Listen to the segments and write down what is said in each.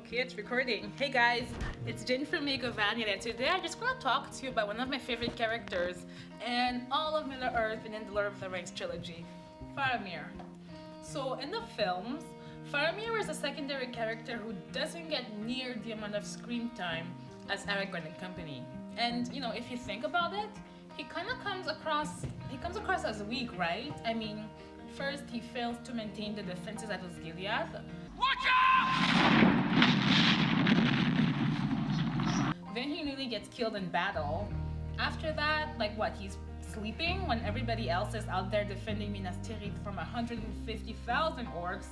Okay, it's recording. Hey guys, it's Jen from Megovania, and today I just want to talk to you about one of my favorite characters in all of Middle Earth and in the Lord of the Rings trilogy, Faramir. So in the films, Faramir is a secondary character who doesn't get near the amount of screen time as Aragorn and company. And if you think about it, he kind of comes across as weak, right? I mean, first he fails to maintain the defenses at Osgiliath. Watch out! Then he nearly gets killed in battle. After that, he's sleeping when everybody else is out there defending Minas Tirith from 150,000 orcs,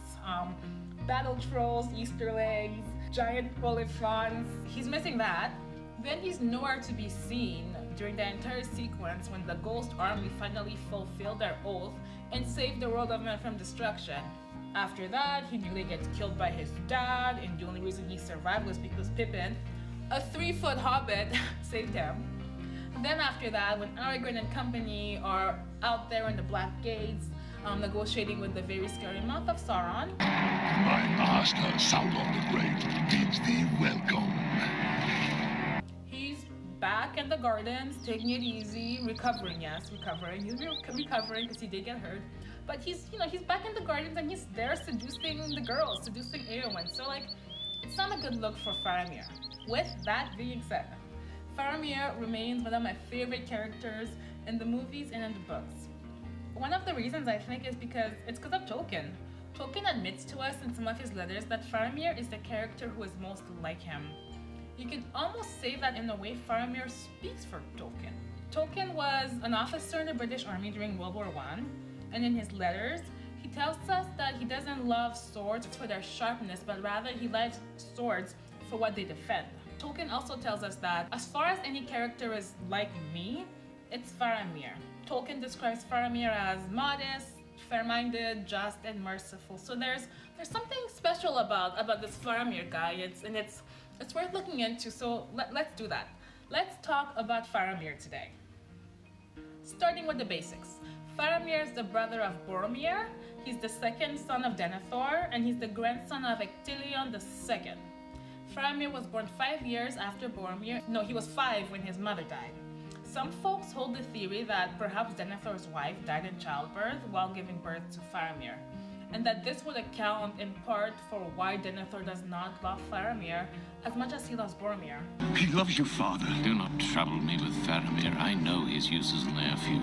battle trolls, Easterlings, giant polyphons. He's missing that. Then he's nowhere to be seen during the entire sequence when the Ghost Army finally fulfilled their oath and saved the world of men from destruction. After that, he nearly gets killed by his dad, and the only reason he survived was because Pippin, a 3-foot hobbit, saved him. Then after that, when Aragorn and company are out there in the Black Gates, negotiating with the very scary mouth of Sauron. My master, Sauron the Great, bids thee welcome. He's back in the gardens, taking it easy, recovering. He's recovering because he did get hurt. But he's back in the gardens and he's there seducing the girls, seducing Eowyn. So it's not a good look for Faramir. With that being said, Faramir remains one of my favorite characters in the movies and in the books. One of the reasons I think is because of Tolkien. Tolkien admits to us in some of his letters that Faramir is the character who is most like him. You can almost say that in a way Faramir speaks for Tolkien. Tolkien was an officer in the British Army during World War I, and in his letters, he tells us that he doesn't love swords for their sharpness, but rather he loves swords for what they defend. Tolkien also tells us that as far as any character is like me, it's Faramir. Tolkien describes Faramir as modest, fair-minded, just, and merciful. So there's something special about this Faramir guy. It's worth looking into. So let's do that. Let's talk about Faramir today. Starting with the basics. Faramir is the brother of Boromir. He's the second son of Denethor, and he's the grandson of Ectelion II. Faramir was born 5 years after Boromir. No, he was 5 when his mother died. Some folks hold the theory that perhaps Denethor's wife died in childbirth while giving birth to Faramir, and that this would account in part for why Denethor does not love Faramir as much as he loves Boromir. He loves your father. Do not trouble me with Faramir. I know his uses and they are few.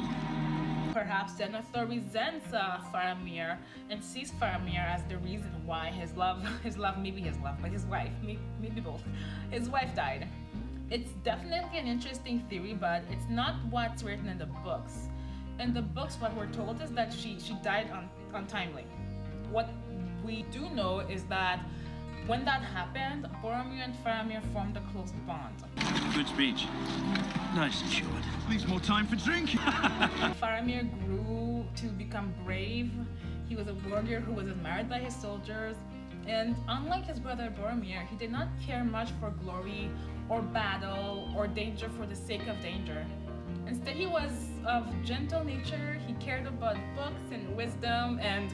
Perhaps Denethor resents Faramir and sees Faramir as the reason why his wife, maybe both, his wife died. It's definitely an interesting theory, but it's not what's written in the books. In the books, what we're told is that she died untimely. What we do know is that when that happened, Boromir and Faramir formed a close bond. Good speech. Nice and short. Leaves more time for drinking. Faramir grew to become brave. He was a warrior who was admired by his soldiers. And unlike his brother Boromir, he did not care much for glory or battle or danger for the sake of danger. Instead, he was of gentle nature. He cared about books and wisdom, and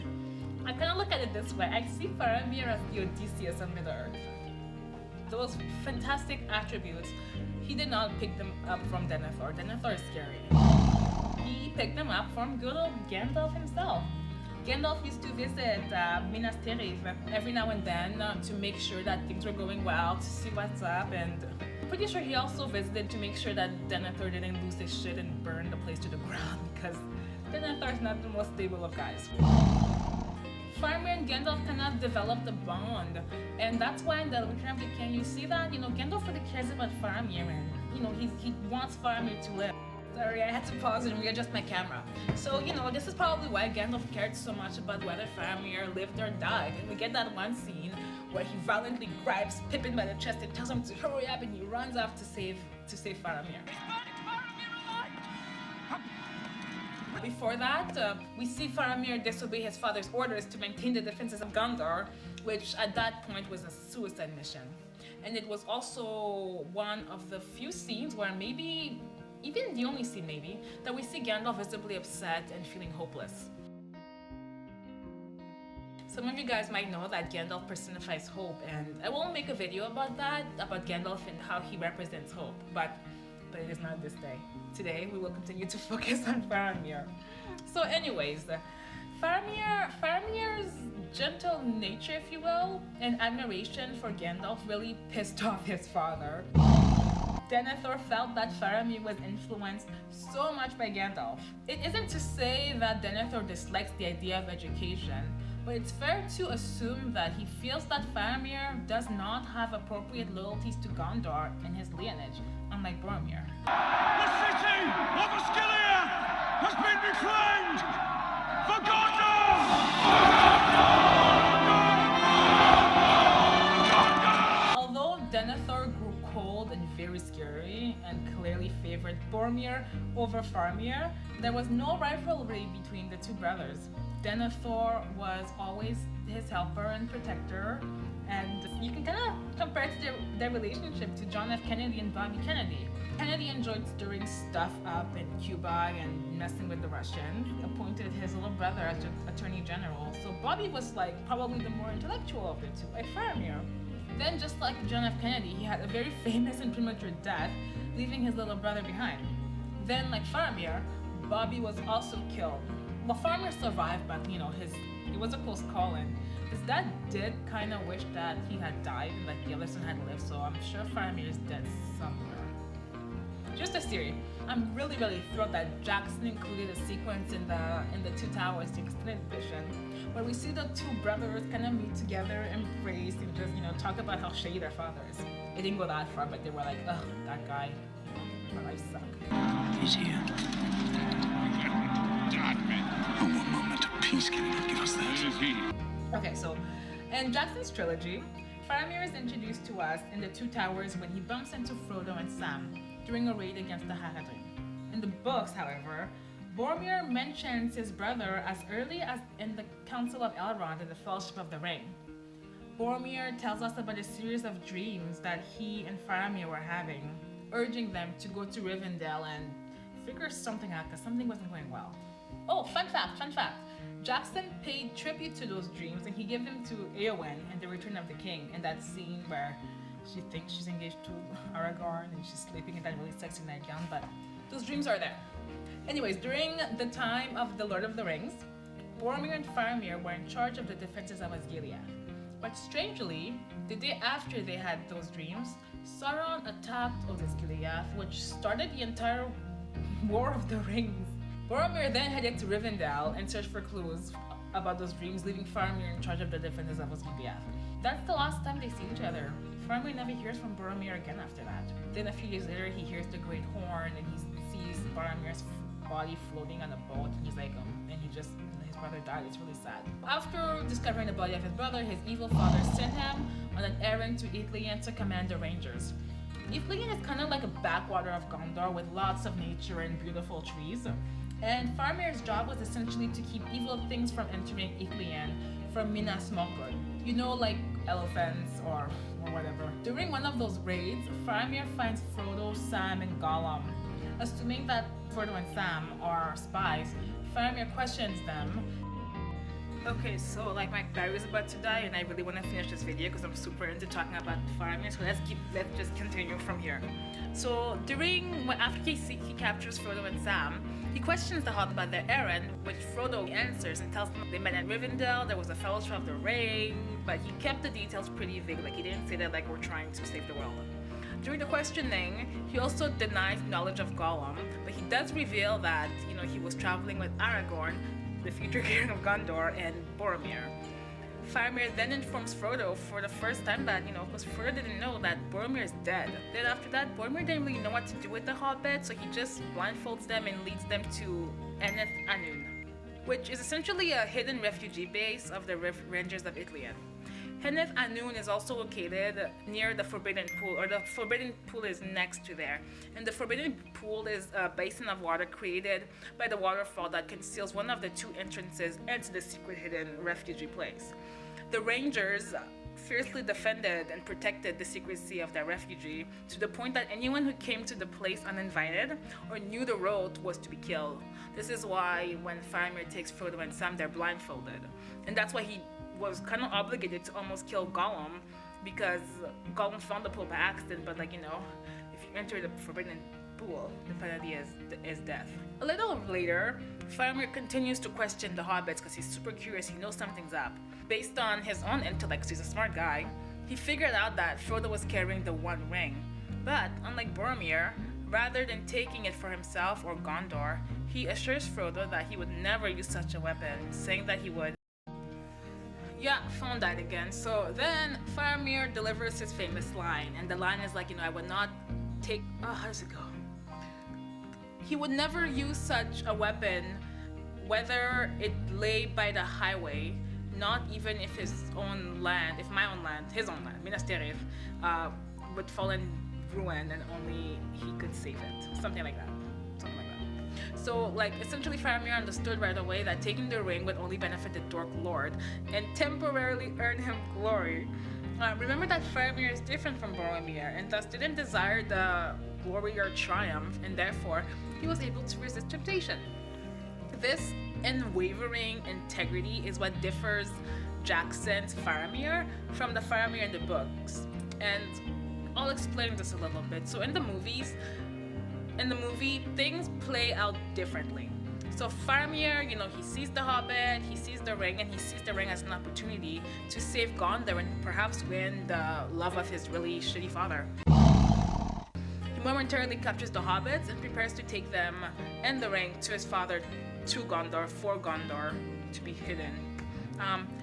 I kind of look at it this way. I see Faramir as the Odysseus of Middle-earth. Those fantastic attributes, he did not pick them up from Denethor. Denethor is scary. He picked them up from good old Gandalf himself. Gandalf used to visit Minas Tirith every now and then to make sure that things were going well, to see what's up, and I'm pretty sure he also visited to make sure that Denethor didn't lose his shit and burn the place to the ground, because Denethor is not the most stable of guys. Faramir and Gandalf cannot develop the bond, and that's why in the Return of the King you see that Gandalf really cares about Faramir, and he wants Faramir to live. Sorry, I had to pause and readjust my camera. So this is probably why Gandalf cared so much about whether Faramir lived or died. And we get that one scene where he violently grabs Pippin by the chest and tells him to hurry up, and he runs off to save Faramir. Before that, we see Faramir disobey his father's orders to maintain the defenses of Gondor, which at that point was a suicide mission. And it was also one of the few scenes where even the only scene that we see Gandalf visibly upset and feeling hopeless. Some of you guys might know that Gandalf personifies hope, and I will make a video about that, about Gandalf and how he represents hope, but it is not this day. Today we will continue to focus on Faramir. So anyways, Faramir's gentle nature, if you will, and admiration for Gandalf really pissed off his father. Denethor felt that Faramir was influenced so much by Gandalf. It isn't to say that Denethor dislikes the idea of education, but it's fair to assume that he feels that Faramir does not have appropriate loyalties to Gondor in his lineage, unlike Boromir. The city of Osgiliath has been reclaimed for Gondor! Although Denethor grew cold and very scary and clearly favored Boromir over Faramir, there was no rivalry between the two brothers. Denethor was always his helper and protector, and you can kind of compare their relationship to John F. Kennedy and Bobby Kennedy. Kennedy enjoyed stirring stuff up in Cuba and messing with the Russians, appointed his little brother as Attorney General, so Bobby was like probably the more intellectual of the two, like Faramir. Then, just like John F. Kennedy, he had a very famous and premature death, leaving his little brother behind. Then, like Faramir, Bobby was also killed. Well, Faramir survived, but it was a close call, and his dad did kind of wish that he had died and that the other son had lived, so I'm sure Faramir is dead somewhere. Just a theory. I'm really thrilled that Jackson included a sequence in the Two Towers, the extended edition, where we see the two brothers kind of meet together, embrace, and just talk about how shady their father is. It didn't go that far, but they were like, ugh, that guy, my life sucks. He's here. Oh, one moment of peace can not give us that. Okay, so in Jackson's trilogy, Faramir is introduced to us in the Two Towers when he bumps into Frodo and Sam during a raid against the Haradrim. In the books, however, Boromir mentions his brother as early as in the Council of Elrond and the Fellowship of the Ring. Boromir tells us about a series of dreams that he and Faramir were having, urging them to go to Rivendell and figure something out because something wasn't going well. Oh, fun fact. Jackson paid tribute to those dreams and he gave them to Eowyn in The Return of the King, in that scene where she thinks she's engaged to Aragorn and she's sleeping in that really sexy nightgown, but those dreams are there. Anyways, during the time of The Lord of the Rings, Boromir and Faramir were in charge of the defenses of Osgiliath. But strangely, the day after they had those dreams, Sauron attacked Osgiliath, which started the entire War of the Rings. Boromir then headed to Rivendell and searched for clues about those dreams, leaving Faramir in charge of the defenses of Osgiliath. That's the last time they see each other. Faramir never hears from Boromir again after that. Then a few years later, he hears the Great Horn and he sees Boromir's body floating on a boat, and he's like, and his brother died. It's really sad. After discovering the body of his brother, his evil father sent him on an errand to Ithilien to command the Rangers. Ithilien is kind of like a backwater of Gondor with lots of nature and beautiful trees. And Faramir's job was essentially to keep evil things from entering Ithilien from Minas Morgul. Like elephants or whatever. During one of those raids, Faramir finds Frodo, Sam, and Gollum. Assuming that Frodo and Sam are spies, Faramir questions them. Okay, so my battery is about to die and I really want to finish this video because I'm super into talking about Faramir, so let's just continue from here. So after he captures Frodo and Sam, he questions the Hobbit about their errand, which Frodo answers and tells them they met at Rivendell, there was a Fellowship of the Ring, but he kept the details pretty vague, he didn't say that we're trying to save the world. During the questioning, he also denies knowledge of Gollum, but he does reveal that, he was traveling with Aragorn, the future king of Gondor, and Boromir. Faramir then informs Frodo for the first time that, because Frodo didn't know that Boromir is dead. Then after that, Boromir didn't really know what to do with the Hobbit, so he just blindfolds them and leads them to Eneth Anun, which is essentially a hidden refugee base of the Rangers of Ithilien. Eneth Anun is also located near the Forbidden Pool, or the Forbidden Pool is next to there. And the Forbidden Pool is a basin of water created by the waterfall that conceals one of the two entrances into the secret hidden refugee place. The Rangers fiercely defended and protected the secrecy of their refugee to the point that anyone who came to the place uninvited or knew the road was to be killed. This is why when Faramir takes Frodo and Sam, they're blindfolded. And that's why he was kind of obligated to almost kill Gollum because Gollum found the pool by accident, but like, if you enter the forbidden pool, the penalty is death. A little later, Faramir continues to question the hobbits because he's super curious, he knows something's up. Based on his own intellect, he's a smart guy, he figured out that Frodo was carrying the One Ring. But unlike Boromir, rather than taking it for himself or Gondor, he assures Frodo that he would never use such a weapon, saying that he would. Yeah, phone died again. So then Faramir delivers his famous line, and the line is like, I would not take. Oh, how does it go? He would never use such a weapon, whether it lay by the highway, not even if his own land, his own land, Minas Tirith, would fall in ruin and only he could save it. Something like that. So, like, essentially Faramir understood right away that taking the ring would only benefit the Dork Lord and temporarily earn him glory. Remember that Faramir is different from Boromir and thus didn't desire the glory or triumph, and therefore he was able to resist temptation. This unwavering integrity is what differs Jackson's Faramir from the Faramir in the books. And I'll explain this a little bit. So in the movie, things play out differently. So Faramir, he sees the Hobbit, he sees the ring, and he sees the ring as an opportunity to save Gondor and perhaps win the love of his really shitty father. He momentarily captures the Hobbits and prepares to take them and the ring to his father, to Gondor, for Gondor to be hidden.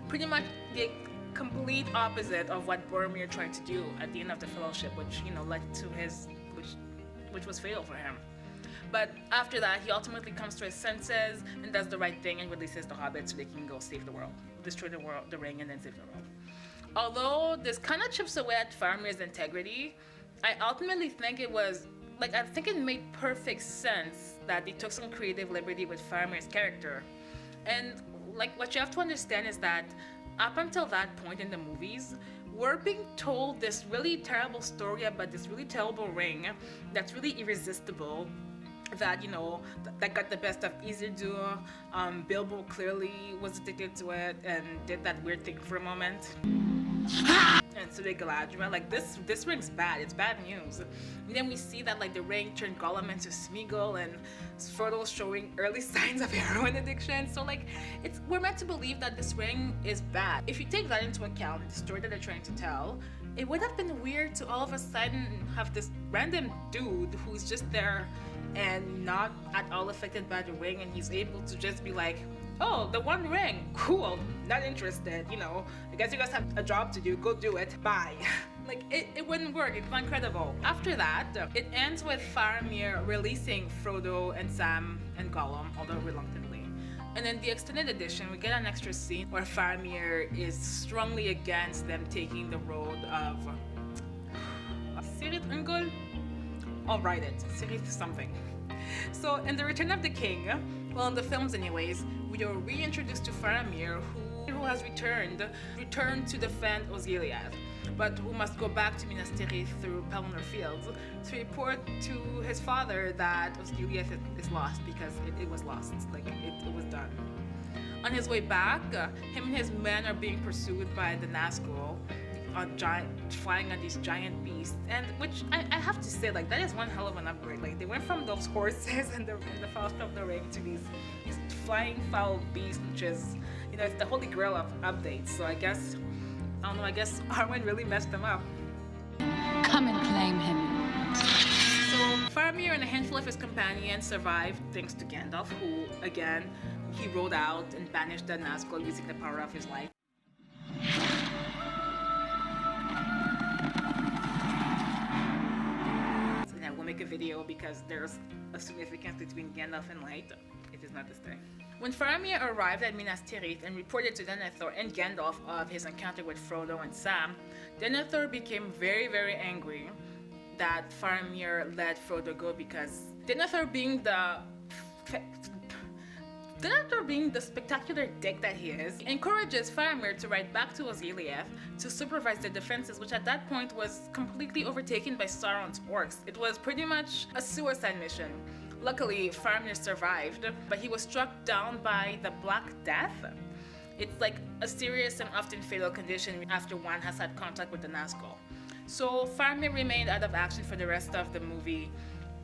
Pretty much the complete opposite of what Boromir tried to do at the end of the Fellowship, which led to which was fatal for him. But after that, he ultimately comes to his senses and does the right thing and releases the Hobbits so they can go save the world, destroy the ring, and then save the world. Although this kind of chips away at Faramir's integrity, I ultimately think it made perfect sense that they took some creative liberty with Faramir's character. And what you have to understand is that up until that point in the movies, we're being told this really terrible story about this really terrible ring that's really irresistible, that that got the best of Isildur. Bilbo clearly was addicted to it and did that weird thing for a moment. And so did Galadriel. This ring's bad. It's bad news. And then we see that the ring turned Gollum into Smeagol, and Frodo's showing early signs of heroin addiction. So we're meant to believe that this ring is bad. If you take that into account, the story that they're trying to tell, it would have been weird to all of a sudden have this random dude who's just there and not at all affected by the ring, and he's able to just be like, oh, the One Ring, cool, not interested, I guess you guys have a job to do, go do it, bye. It wouldn't work, it's not credible. After that, it ends with Faramir releasing Frodo and Sam and Gollum, although reluctantly. And in the extended edition, we get an extra scene where Faramir is strongly against them taking the road of Cirith Ungol? I'll write it, Cirith something. So in The Return of the King, well, in the films anyways, we are reintroduced to Faramir, who has returned to defend Osgiliath, but who must go back to Minas Tirith through Pelennor Fields to report to his father that Osgiliath is lost, because it was lost, it was done. On his way back, him and his men are being pursued by the Nazgul, flying on these giant beasts, and which I have to say, that is one hell of an upgrade. They went from those horses and the Fellowship of the Ring to these flying foul beasts, which is, it's the holy grail of updates. So I guess Arwen really messed them up. Come and claim him. So Faramir and a handful of his companions survived thanks to Gandalf, who, again, he rode out and banished the Nazgul using the power of his light. Make a video because there's a significance between Gandalf and light. It is not this thing. When Faramir arrived at Minas Tirith and reported to Denethor and Gandalf of his encounter with Frodo and Sam, Denethor became very, very angry that Faramir let Frodo go, because Denethor being the spectacular dick that he is, encourages Faramir to ride back to Osgiliath to supervise the defenses, which at that point was completely overtaken by Sauron's orcs. It was pretty much a suicide mission. Luckily, Faramir survived, but he was struck down by the Black Death. It's like a serious and often fatal condition after one has had contact with the Nazgul. So Faramir remained out of action for the rest of the movie.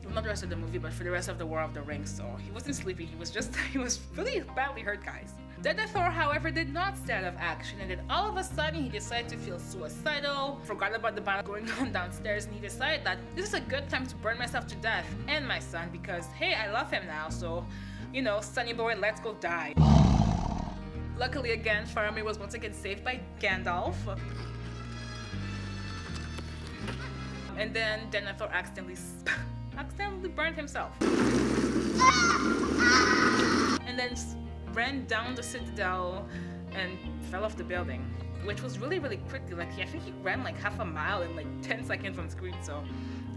Well, not the rest of the movie, but for the rest of the War of the Rings. So he wasn't sleeping, he was really badly hurt, guys. Denethor, however, did not stay out of action, and then all of a sudden he decided to feel suicidal, forgot about the battle going on downstairs, and he decided that this is a good time to burn myself to death and my son because, hey, I love him now, so, you know, sonny boy, let's go die. Luckily again, Faramir was once again saved by Gandalf. And then Denethor accidentally burned himself. And then ran down the citadel and fell off the building, which was really, really quickly. Like, I think he ran like half a mile in like 10 seconds on screen. So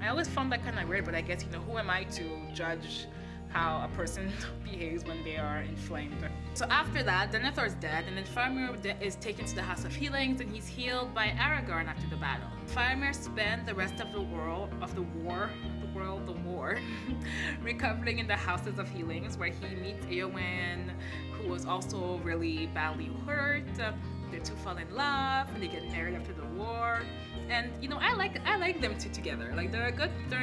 I always found that kind of weird, but I guess, you know, who am I to judge how a person behaves when they are inflamed? So after that, Denethor is dead, and then Faramir is taken to the House of Healings, and he's healed by Aragorn after the battle. Faramir spent the rest of the war recovering in the Houses of Healings, where he meets Eowyn, who was also really badly hurt. The two fall in love, and they get married after the war. And you know, I like them two together. Like they're a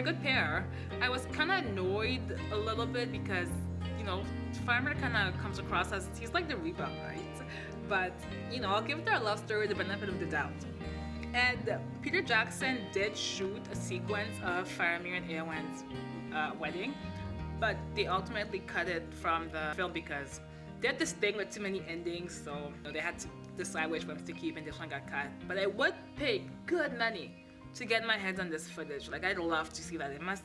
good pair. I was kind of annoyed a little bit because, you know, Faramir kind of comes across as he's like the rebound, right? But you know, I'll give their love story the benefit of the doubt. And Peter Jackson did shoot a sequence of Faramir and Eowyn's wedding, but they ultimately cut it from the film because they had this thing with too many endings, so you know, they had to decide which ones to keep, and this one got cut. But I would pay good money to get my hands on this footage. Like, I'd love to see that. It must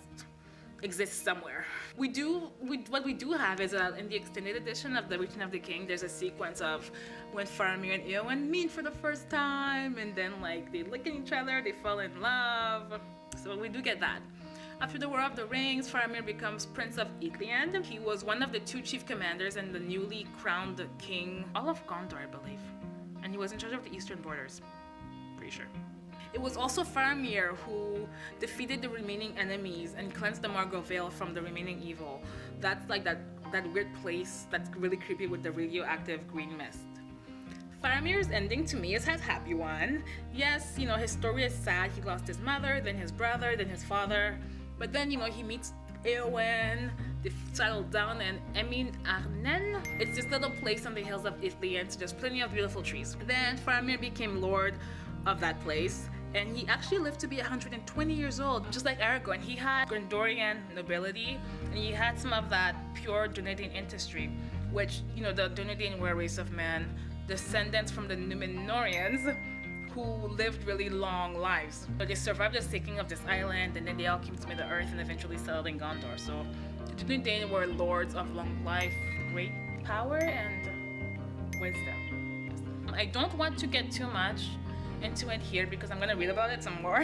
exist somewhere. What we do have is in the extended edition of The Return of the King, there's a sequence of when Faramir and Eowyn meet for the first time, and then like they look at each other, they fall in love. So we do get that. After the War of the Rings, Faramir becomes Prince of Ithilien. He was one of the two chief commanders and the newly crowned king, all of Gondor, I believe. And he was in charge of the eastern borders. Pretty sure. It was also Faramir who defeated the remaining enemies and cleansed the Margot Vale from the remaining evil. That's like that weird place that's really creepy with the radioactive green mist. Faramir's ending to me is a happy one. Yes, you know, his story is sad. He lost his mother, then his brother, then his father. But then, you know, he meets Eowyn, they settle down in Emin Arnen. It's this little place on the hills of Ithilien, so there's plenty of beautiful trees. Then Faramir became lord of that place, and he actually lived to be 120 years old, just like Aragorn. He had Gondorian nobility, and he had some of that pure Dunedin ancestry, which, you know, the Dunedin were a race of men, descendants from the Númenóreans, who lived really long lives. But they survived the sinking of this island, and then they all came to Middle Earth and eventually settled in Gondor. So the Dunedin were lords of long life, great power, and wisdom. Yes. I don't want to get too much into it here because I'm gonna read about it some more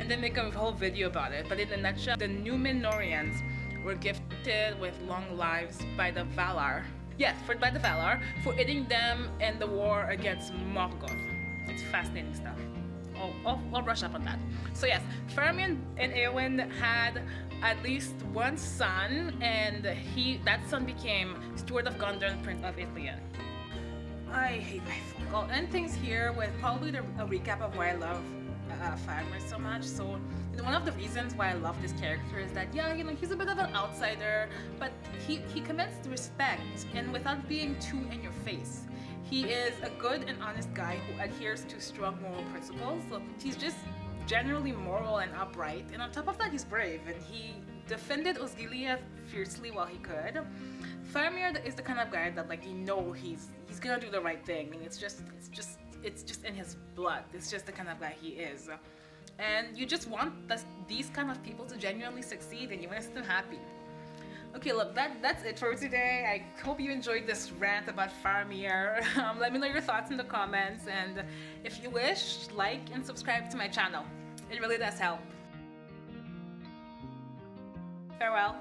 and then make a whole video about it. But in a nutshell, the Númenóreans were gifted with long lives by the Valar. Yes, by the Valar for aiding them in the war against Morgoth. It's fascinating stuff. I'll brush up on that. So yes, Faramir and Eowyn had at least one son, and that son became Steward of Gondor and Prince of Ithilien. I hate my phone. I'll end things here with probably a recap of why I love Faramir so much. So, you know, one of the reasons why I love this character is that, yeah, you know, he's a bit of an outsider, but he commands respect, and without being too in your face. He is a good and honest guy who adheres to strong moral principles. So he's just generally moral and upright, and on top of that, he's brave, and he defended Osgiliath fiercely while he could. Faramir is the kind of guy that, like, you know, he's gonna do the right thing, and it's just in his blood. It's just the kind of guy he is, and you just want these kind of people to genuinely succeed, and you want to see them happy. Okay, look, that's it for today. I hope you enjoyed this rant about Faramir. Let me know your thoughts in the comments, and if you wish, like and subscribe to my channel. It really does help. Farewell.